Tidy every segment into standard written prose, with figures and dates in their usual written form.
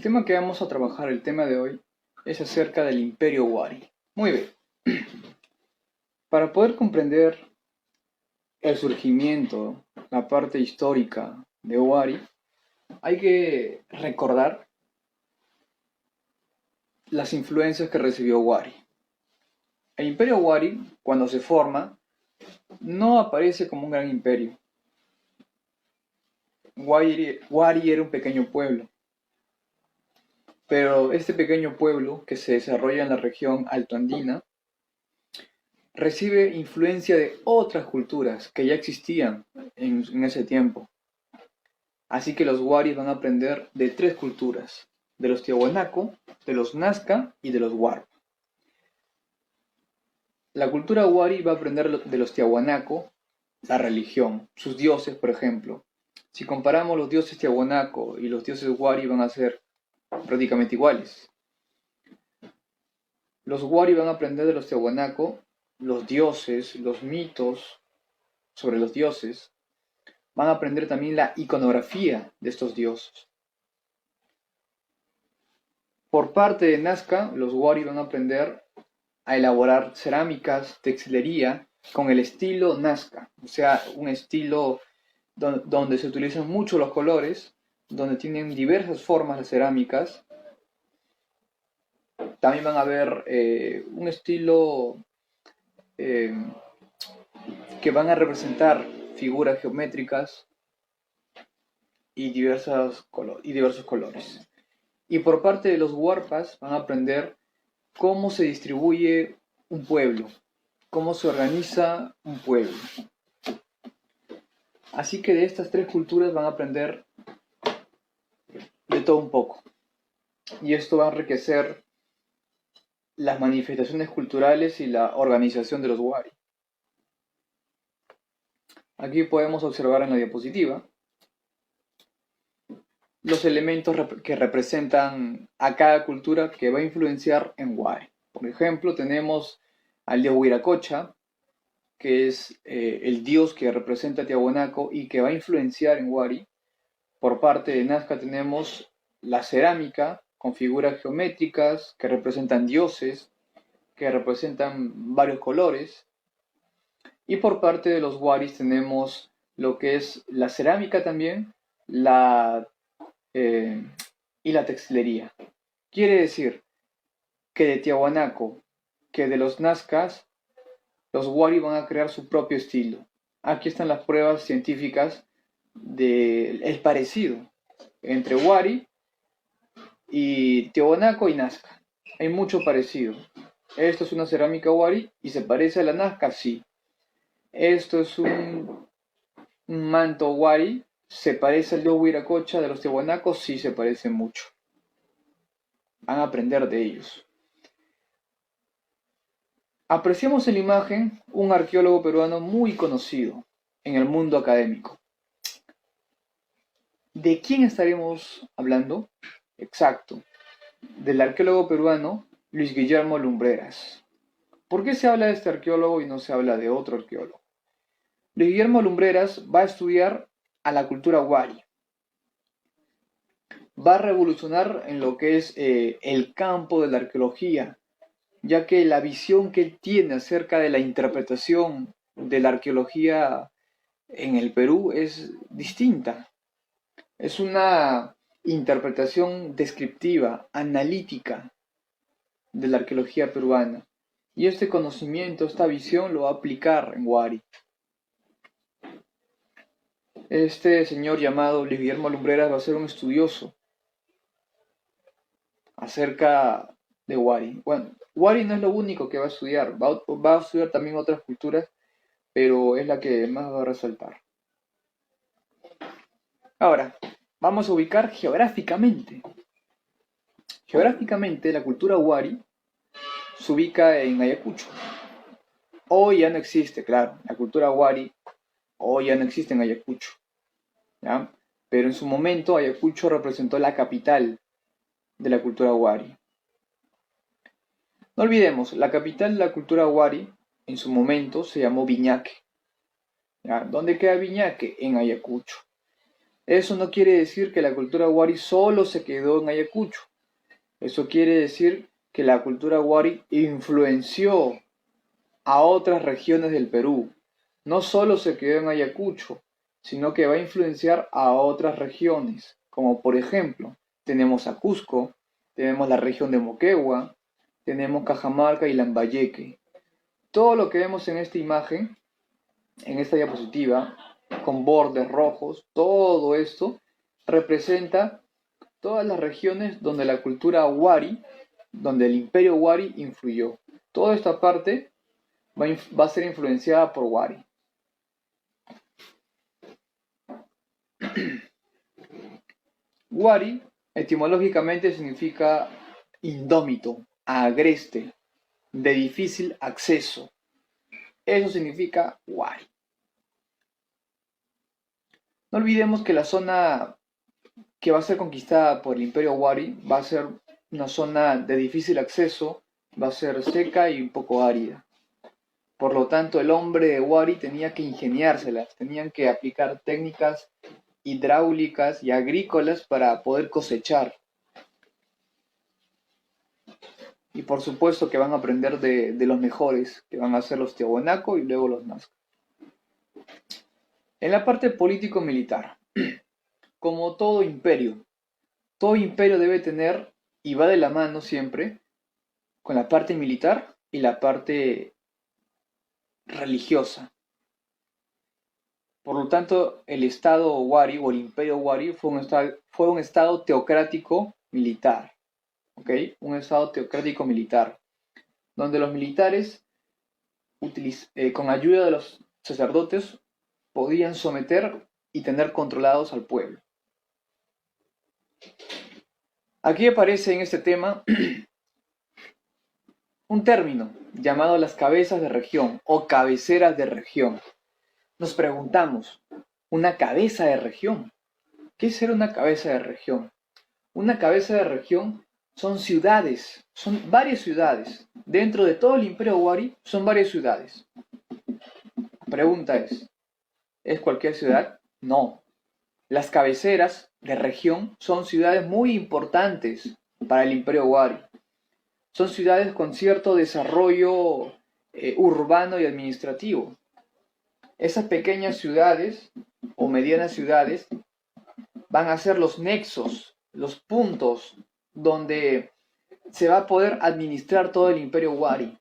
tema que vamos a trabajar el tema de hoy es acerca del Imperio Wari. Muy bien. Para poder comprender el surgimiento, la parte histórica de Wari, hay que recordar las influencias que recibió Wari. El Imperio Wari, cuando se forma, no aparece como un gran imperio. Wari era un pequeño pueblo, pero este pequeño pueblo que se desarrolla en la región altoandina recibe influencia de otras culturas que ya existían en ese tiempo. Así que los waris van a aprender de tres culturas: de los Tiahuanaco, de los Nazca y de los Warpa. La cultura wari va a aprender de los Tiahuanaco la religión, sus dioses, por ejemplo. Si comparamos los dioses Tiahuanaco y los dioses wari, van a ser prácticamente iguales. Los wari van a aprender de los Tiahuanaco los dioses, los mitos sobre los dioses. Van a aprender también la iconografía de estos dioses. Por parte de Nazca, los wari van a aprender a elaborar cerámicas, textilería con el estilo Nazca, o sea, un estilo donde se utilizan mucho los colores, donde tienen diversas formas las cerámicas. También van a ver un estilo que van a representar figuras geométricas y diversos colores. Y por parte de los Warpas van a aprender cómo se distribuye un pueblo, cómo se organiza un pueblo. Así que de estas tres culturas van a aprender de todo un poco. Y esto va a enriquecer las manifestaciones culturales y la organización de los Wari. Aquí podemos observar en la diapositiva los elementos que representan a cada cultura que va a influenciar en Wari. Por ejemplo, tenemos al dios Huiracocha, que es el dios que representa a Tiahuanaco y que va a influenciar en Wari. Por parte de Nazca tenemos la cerámica con figuras geométricas que representan dioses, que representan varios colores. Y por parte de los Waris tenemos lo que es la cerámica también, y la textilería. Quiere decir que de Tiahuanaco, que de los Nazcas, los Wari van a crear su propio estilo. Aquí están las pruebas científicas del parecido entre Wari y Tiahuanaco y Nazca. Hay mucho parecido. Esto es una cerámica Wari y se parece a la Nazca, sí. Esto es un manto Wari, ¿se parece al dios Huiracocha de los Tiahuanacos? Sí, se parece mucho. Van a aprender de ellos. Apreciamos en la imagen un arqueólogo peruano muy conocido en el mundo académico. ¿De quién estaremos hablando? Exacto, del arqueólogo peruano Luis Guillermo Lumbreras. ¿Por qué se habla de este arqueólogo y no se habla de otro arqueólogo? Luis Guillermo Lumbreras va a estudiar a la cultura Wari. Va a revolucionar en lo que es el campo de la arqueología, ya que la visión que él tiene acerca de la interpretación de la arqueología en el Perú es distinta. Es una interpretación descriptiva, analítica de la arqueología peruana. Y este conocimiento, esta visión lo va a aplicar en Wari. Este señor llamado Luis Guillermo Lumbreras va a ser un estudioso acerca de Wari. Bueno, Wari no es lo único que va a estudiar, va a estudiar también otras culturas, pero es la que más va a resaltar. Ahora, vamos a ubicar geográficamente. Geográficamente, la cultura Wari se ubica en Ayacucho. Hoy ya no existe, claro, la cultura Wari hoy ya no existe en Ayacucho, ¿ya? Pero en su momento Ayacucho representó la capital de la cultura Wari. No olvidemos, la capital de la cultura Wari en su momento se llamó Viñaque. ¿Ya? ¿Dónde queda Viñaque? En Ayacucho. Eso no quiere decir que la cultura wari solo se quedó en Ayacucho. Eso quiere decir que la cultura wari influenció a otras regiones del Perú. No solo se quedó en Ayacucho, sino que va a influenciar a otras regiones, como por ejemplo, tenemos a Cusco, tenemos la región de Moquegua, tenemos Cajamarca y Lambayeque. Todo lo que vemos en esta imagen, en esta diapositiva, con bordes rojos, todo esto representa todas las regiones donde la cultura wari, donde el imperio wari influyó. Toda esta parte va a ser influenciada por wari. Wari etimológicamente significa indómito, agreste, de difícil acceso. Eso significa wari. No olvidemos que la zona que va a ser conquistada por el imperio wari va a ser una zona de difícil acceso, va a ser seca y un poco árida. Por lo tanto, el hombre de wari tenía que ingeniárselas, tenían que aplicar técnicas hidráulicas y agrícolas para poder cosechar. Y por supuesto que van a aprender de los mejores, que van a ser los Tiahuanaco y luego los Nazca. En la parte político-militar, como todo imperio debe tener, y va de la mano siempre, con la parte militar y la parte religiosa. Por lo tanto, el Estado Wari o el Imperio Wari fue un estado teocrático militar. ¿Ok? Un estado teocrático militar, donde los militares, con ayuda de los sacerdotes, podían someter y tener controlados al pueblo. Aquí aparece en este tema un término llamado las cabezas de región o cabeceras de región. Nos preguntamos, ¿una cabeza de región? ¿Qué será una cabeza de región? Una cabeza de región son ciudades, son varias ciudades. Dentro de todo el Imperio Wari son varias ciudades. La pregunta ¿es cualquier ciudad? No. Las cabeceras de región son ciudades muy importantes para el Imperio Wari. Son ciudades con cierto desarrollo urbano y administrativo. Esas pequeñas ciudades o medianas ciudades van a ser los nexos, los puntos donde se va a poder administrar todo el Imperio Wari.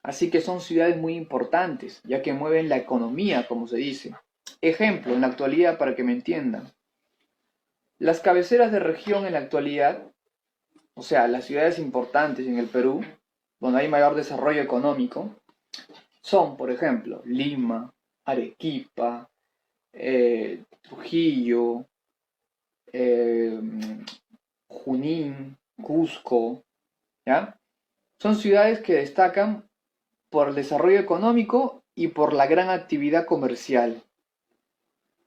Así que son ciudades muy importantes, ya que mueven la economía, como se dice. Ejemplo, en la actualidad, para que me entiendan. Las cabeceras de región en la actualidad, o sea, las ciudades importantes en el Perú, donde hay mayor desarrollo económico, son, por ejemplo, Lima, Arequipa, Trujillo, Junín, Cusco, ¿ya? Son ciudades que destacan por el desarrollo económico y por la gran actividad comercial.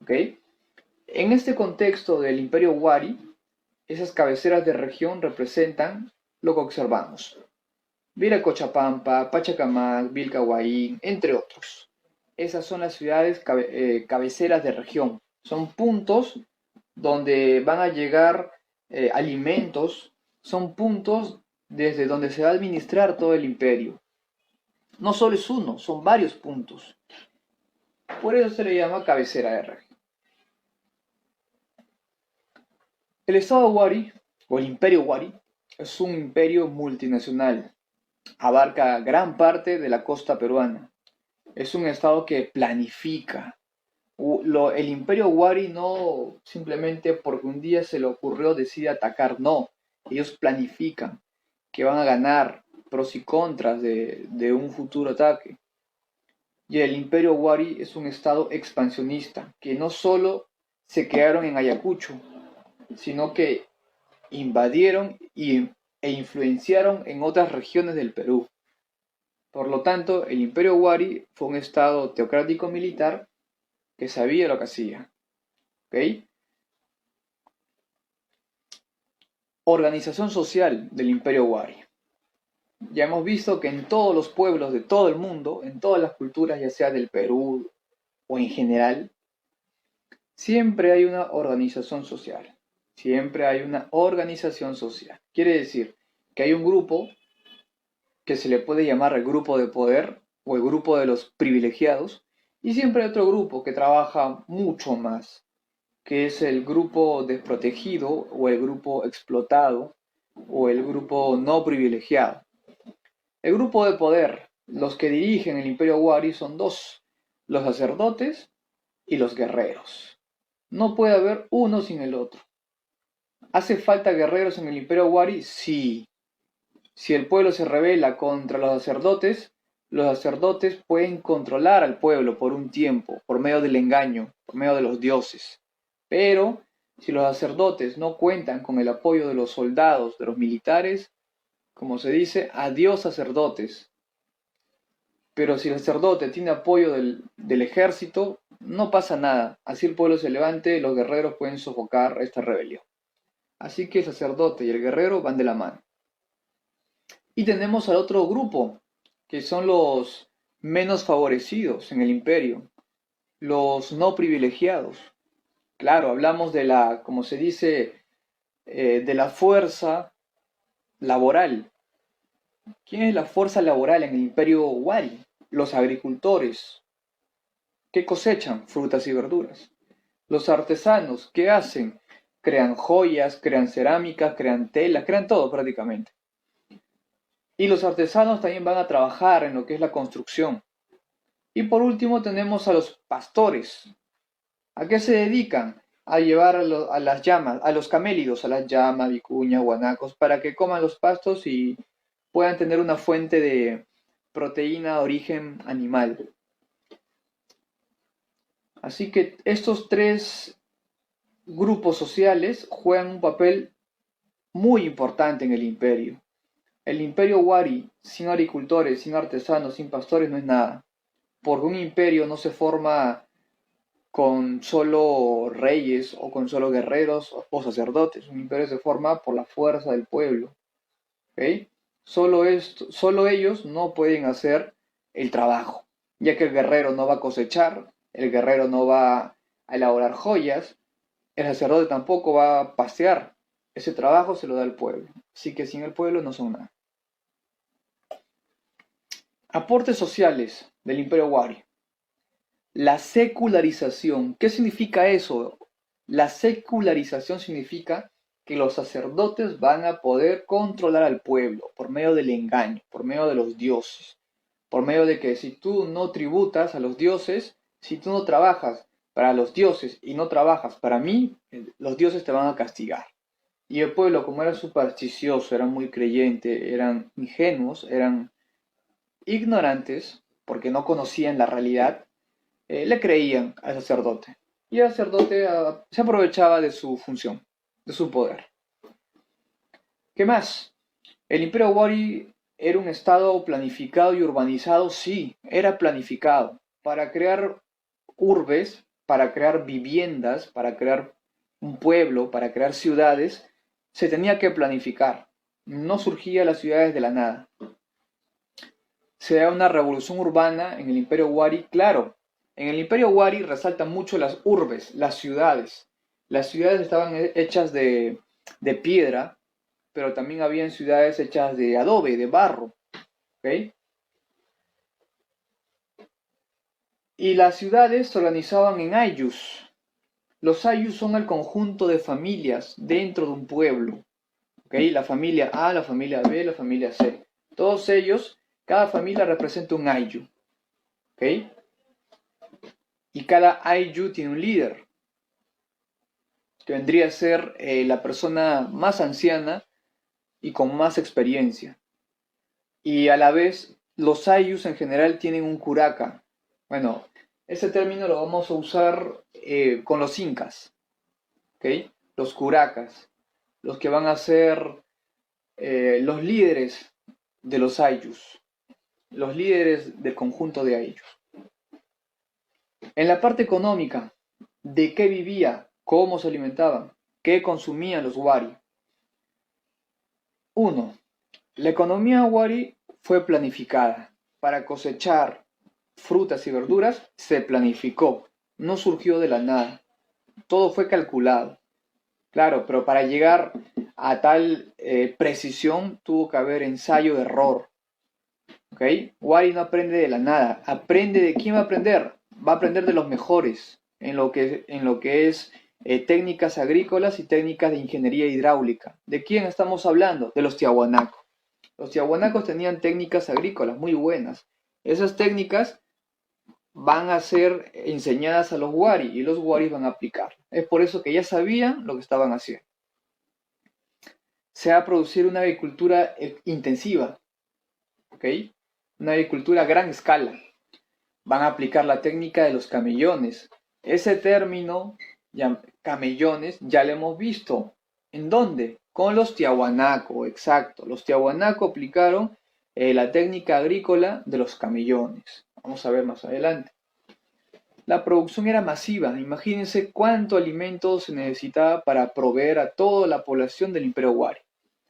¿Ok? En este contexto del Imperio Wari, esas cabeceras de región representan lo que observamos. Viracochapampa, Pachacamac, Vilcahuaín, entre otros. Esas son las ciudades cabeceras de región. Son puntos donde van a llegar alimentos, son puntos desde donde se va a administrar todo el imperio. No solo es uno, son varios puntos. Por eso se le llama cabecera de región. El Estado Wari, o el Imperio Wari, es un imperio multinacional. Abarca gran parte de la costa peruana. Es un estado que planifica. El Imperio Wari no simplemente porque un día se le ocurrió decide atacar, no. Ellos planifican que van a ganar pros y contras de un futuro ataque. Y el Imperio Wari es un estado expansionista, que no solo se quedaron en Ayacucho, sino que invadieron e influenciaron en otras regiones del Perú. Por lo tanto, el Imperio Wari fue un estado teocrático militar que sabía lo que hacía. ¿Ok? Organización social del Imperio Wari. Ya hemos visto que en todos los pueblos de todo el mundo, en todas las culturas, ya sea del Perú o en general, siempre hay una organización social. Siempre hay una organización social. Quiere decir que hay un grupo que se le puede llamar el grupo de poder o el grupo de los privilegiados, y siempre hay otro grupo que trabaja mucho más, que es el grupo desprotegido o el grupo explotado o el grupo no privilegiado. El grupo de poder, los que dirigen el imperio Wari son dos, los sacerdotes y los guerreros. No puede haber uno sin el otro. ¿Hace falta guerreros en el imperio Wari? Sí. Si el pueblo se rebela contra los sacerdotes pueden controlar al pueblo por un tiempo, por medio del engaño, por medio de los dioses. Pero si los sacerdotes no cuentan con el apoyo de los soldados, de los militares, como se dice, adiós sacerdotes. Pero si el sacerdote tiene apoyo del ejército, no pasa nada. Así el pueblo se levante, los guerreros pueden sofocar esta rebelión. Así que el sacerdote y el guerrero van de la mano. Y tenemos al otro grupo, que son los menos favorecidos en el imperio, los no privilegiados. Claro, hablamos de la, como se dice, de la fuerza laboral. ¿Quién es la fuerza laboral en el imperio Wari? Los agricultores, que cosechan frutas y verduras. Los artesanos, ¿qué hacen? Crean joyas, crean cerámicas, crean telas, crean todo prácticamente. Y los artesanos también van a trabajar en lo que es la construcción. Y por último tenemos a los pastores. ¿A qué se dedican? A llevar a las llamas, a los camélidos, a las llamas, vicuñas, guanacos, para que coman los pastos y puedan tener una fuente de proteína de origen animal. Así que estos tres grupos sociales juegan un papel muy importante en el imperio. El imperio Wari, sin agricultores, sin artesanos, sin pastores, no es nada. Porque un imperio no se forma con solo reyes o con solo guerreros o sacerdotes. Un imperio se forma por la fuerza del pueblo. ¿Ok? Solo ellos no pueden hacer el trabajo, ya que el guerrero no va a cosechar, el guerrero no va a elaborar joyas, el sacerdote tampoco va a pasear. Ese trabajo se lo da el pueblo. Así que sin el pueblo no son nada. Aportes sociales del imperio Wari. La secularización. ¿Qué significa eso? La secularización significa que los sacerdotes van a poder controlar al pueblo por medio del engaño, por medio de los dioses, por medio de que si tú no tributas a los dioses, si tú no trabajas para los dioses y no trabajas para mí, los dioses te van a castigar. Y el pueblo, como era supersticioso, era muy creyente, eran ingenuos, eran ignorantes, porque no conocían la realidad, le creían al sacerdote. Y el sacerdote se aprovechaba de su función, de su poder. ¿Qué más? El imperio Wari era un estado planificado y urbanizado, sí, era planificado para crear urbes, para crear viviendas, para crear un pueblo, para crear ciudades, se tenía que planificar. No surgían las ciudades de la nada. Se da una revolución urbana en el imperio Wari, claro. En el imperio Wari resaltan mucho las urbes, las ciudades. Las ciudades estaban hechas de piedra, pero también habían ciudades hechas de adobe, de barro. ¿Ok? Y las ciudades se organizaban en ayllus. Los ayllus son el conjunto de familias dentro de un pueblo. ¿Ok? La familia A, la familia B, la familia C. Todos ellos, cada familia representa un ayllus. ¿Ok? Y cada ayllu tiene un líder, que vendría a ser la persona más anciana y con más experiencia. Y a la vez, los ayllus en general tienen un curaca. Bueno, ese término lo vamos a usar con los incas, ¿ok? Los curacas, los que van a ser los líderes de los ayllus, los líderes del conjunto de ayllus. En la parte económica, ¿de qué vivía? ¿Cómo se alimentaban? ¿Qué consumían los wari? 1. La economía wari fue planificada. Para cosechar frutas y verduras se planificó, no surgió de la nada. todo fue calculado. Claro, pero para llegar a tal precisión tuvo que haber ensayo-error. ¿Ok? Wari no aprende de la nada. ¿Aprende de quién va a aprender? Va a aprender de los mejores en lo que es técnicas agrícolas y técnicas de ingeniería hidráulica. ¿De quién estamos hablando? De los tiahuanacos. Los tiahuanacos tenían técnicas agrícolas muy buenas. Esas técnicas van a ser enseñadas a los wari y los waris van a aplicar. Es por eso que ya sabían lo que estaban haciendo. Se va a producir una agricultura intensiva, ¿ok? Una agricultura a gran escala. Van a aplicar la técnica de los camellones. Ese término, camellones, ya lo hemos visto. ¿En dónde? Con los tiahuanaco, exacto. Los tiahuanaco aplicaron la técnica agrícola de los camellones. Vamos a ver más adelante. La producción era masiva. Imagínense cuánto alimento se necesitaba para proveer a toda la población del Imperio Wari.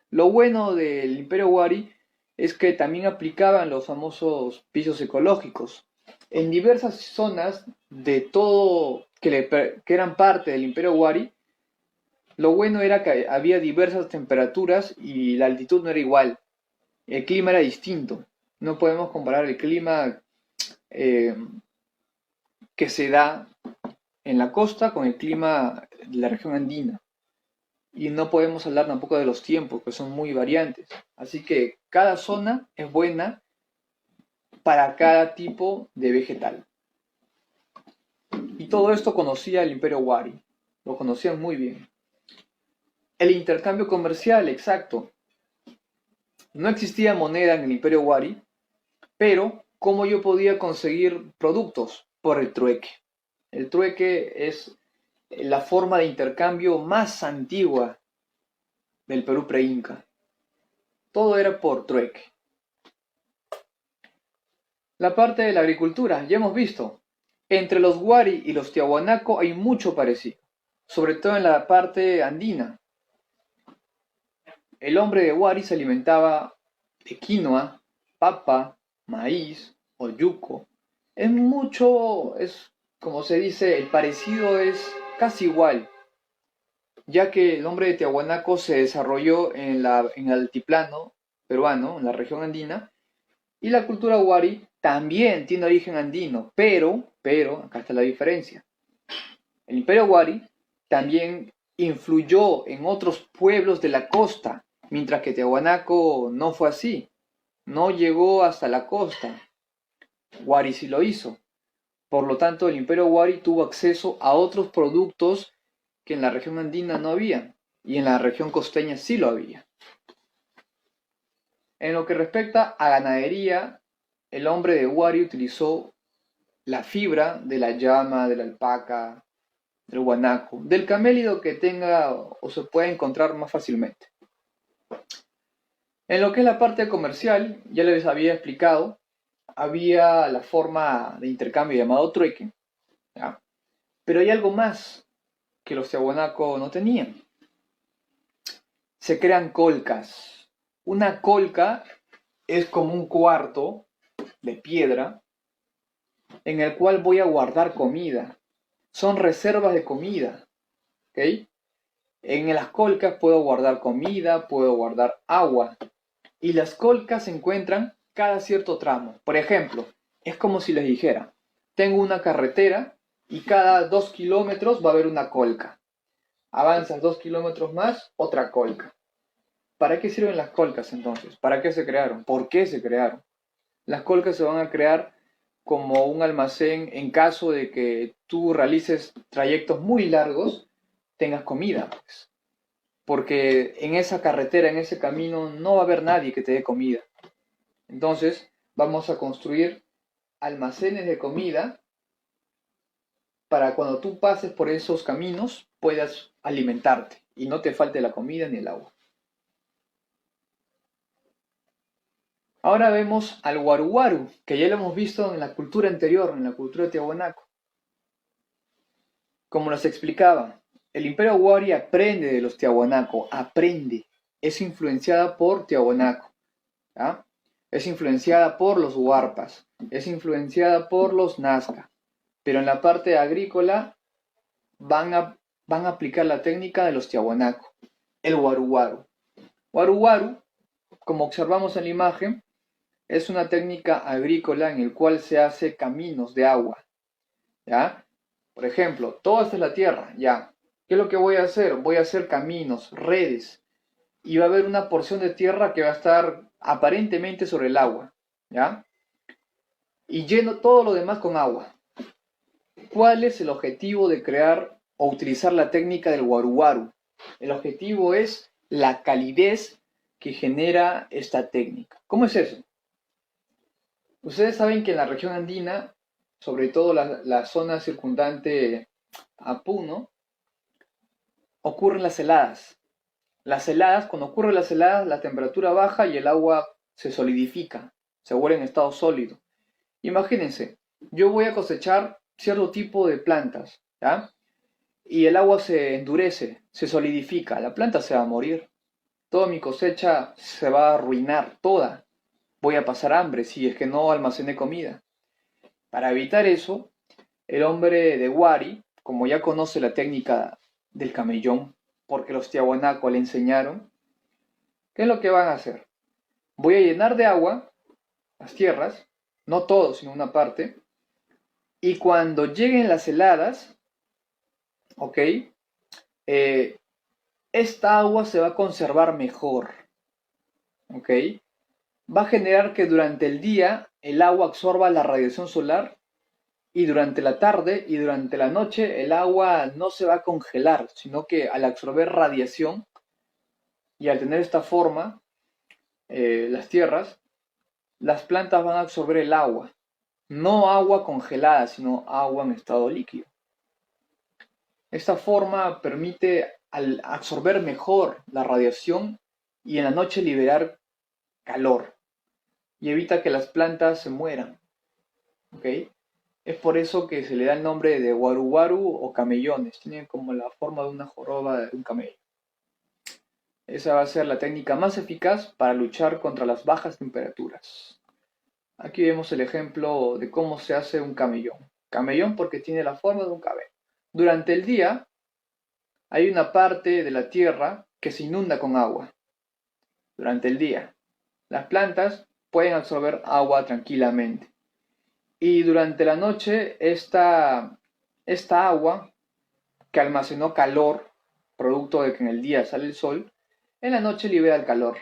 Lo bueno del Imperio Wari es que también aplicaban los famosos pisos ecológicos. En diversas zonas de todo que eran parte del Imperio Wari, lo bueno era que había diversas temperaturas y la altitud no era igual. El clima era distinto. No podemos comparar el clima eh, que se da en la costa con el clima de la región andina. Y no podemos hablar tampoco de los tiempos, que son muy variantes. Así que cada zona es buena para cada tipo de vegetal. Y todo esto conocía el Imperio Wari. Lo conocían muy bien. El intercambio comercial, exacto. No existía moneda en el Imperio Wari, pero ¿cómo yo podía conseguir productos? Por el trueque. El trueque es la forma de intercambio más antigua del Perú pre-inca. Todo era por trueque. La parte de la agricultura, ya hemos visto. Entre los Wari y los Tiahuanaco hay mucho parecido, sobre todo en la parte andina. El hombre de Wari se alimentaba de quinoa, papa, maíz o yuco. Es como se dice, el parecido es casi igual, ya que el hombre de Tiahuanaco se desarrolló en el altiplano peruano, en la región andina, y la cultura Wari también tiene origen andino, pero, acá está la diferencia. El Imperio Wari también influyó en otros pueblos de la costa, mientras que Tiahuanaco no fue así. No llegó hasta la costa. Wari sí lo hizo. Por lo tanto, el Imperio Wari tuvo acceso a otros productos que en la región andina no había, y en la región costeña sí lo había. En lo que respecta a ganadería, el hombre de Wari utilizó la fibra de la llama, de la alpaca, del guanaco, del camélido que tenga o se pueda encontrar más fácilmente. En lo que es la parte comercial, ya les había explicado, había la forma de intercambio llamado trueque, ¿ya? Pero hay algo más que los tiahuanacos no tenían. Se crean colcas. Una colca es como un cuarto de piedra en el cual voy a guardar comida. Son reservas de comida, ¿ok? En las colcas puedo guardar comida, puedo guardar agua. Y las colcas se encuentran cada cierto tramo. Por ejemplo, es como si les dijera, tengo una carretera y cada 2 kilómetros va a haber una colca. Avanzas 2 kilómetros más, otra colca. ¿Para qué sirven las colcas entonces? ¿Para qué se crearon? ¿Por qué se crearon? Las colcas se van a crear como un almacén en caso de que tú realices trayectos muy largos, tengas comida, pues. Porque en esa carretera, en ese camino, no va a haber nadie que te dé comida. Entonces, vamos a construir almacenes de comida para cuando tú pases por esos caminos puedas alimentarte y no te falte la comida ni el agua. Ahora vemos al guaruguaru, que ya lo hemos visto en la cultura anterior, en la cultura de Tiahuanaco. Como nos explicaba, el Imperio Wari aprende de los Tiahuanaco, aprende, es influenciada por Tiahuanaco, ¿ya? Es influenciada por los Huarpas, es influenciada por los Nazca, pero en la parte agrícola van a aplicar la técnica de los Tiahuanaco, el Waru. Waru, como observamos en la imagen, es una técnica agrícola en el cual se hace caminos de agua, ¿ya? Por ejemplo, toda esta es la tierra, ¿ya? ¿Qué es lo que voy a hacer? Voy a hacer caminos, redes, y va a haber una porción de tierra que va a estar aparentemente sobre el agua, ¿ya? Y lleno todo lo demás con agua. ¿Cuál es el objetivo de crear o utilizar la técnica del Waru? El objetivo es la calidez que genera esta técnica. ¿Cómo es eso? Ustedes saben que en la región andina, sobre todo la zona circundante a Puno, ocurren las heladas. Las heladas, cuando ocurren las heladas, la temperatura baja y el agua se solidifica, se vuelve en estado sólido. Imagínense, yo voy a cosechar cierto tipo de plantas, ¿ya? Y el agua se endurece, se solidifica, la planta se va a morir. Toda mi cosecha se va a arruinar, toda. Voy a pasar hambre si es que no almacené comida. Para evitar eso, el hombre de Wari, como ya conoce la técnica del camellón, porque los tiahuanaco le enseñaron, ¿qué es lo que van a hacer? Voy a llenar de agua las tierras, no todo, sino una parte, y cuando lleguen las heladas, ¿ok? Esta agua se va a conservar mejor, ¿ok? Va a generar que durante el día el agua absorba la radiación solar y durante la tarde y durante la noche el agua no se va a congelar, sino que al absorber radiación y al tener esta forma, las tierras, las plantas van a absorber el agua. No agua congelada, sino agua en estado líquido. Esta forma permite al absorber mejor la radiación y en la noche liberar calor y evita que las plantas se mueran. ¿Ok? Es por eso que se le da el nombre de waru o camellones. Tienen como la forma de una joroba de un camello. Esa va a ser la técnica más eficaz para luchar contra las bajas temperaturas. Aquí vemos el ejemplo de cómo se hace un camellón. Camellón porque tiene la forma de un cabello. Durante el día hay una parte de la tierra que se inunda con agua. Durante el día. Las plantas pueden absorber agua tranquilamente. Y durante la noche esta agua que almacenó calor, producto de que en el día sale el sol, en la noche libera el calor.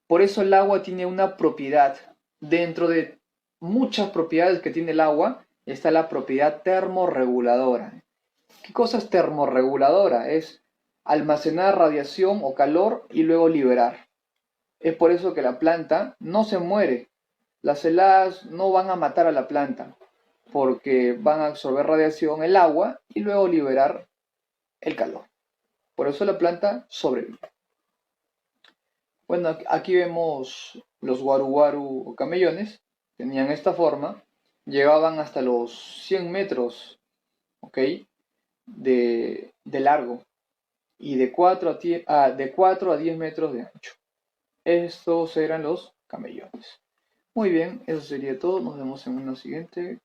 Por eso el agua tiene una propiedad. Dentro de muchas propiedades que tiene el agua está la propiedad termorreguladora. ¿Qué cosa es termorreguladora? Es almacenar radiación o calor y luego liberar. Es por eso que la planta no se muere. Las heladas no van a matar a la planta porque van a absorber radiación, el agua y luego liberar el calor. Por eso la planta sobrevive. Bueno, aquí vemos los waru o camellones. Tenían esta forma. Llegaban hasta los 100 metros, ¿ok? De largo y de 4 a 10 metros de ancho. Estos eran los camellones. Muy bien, eso sería todo. Nos vemos en una siguiente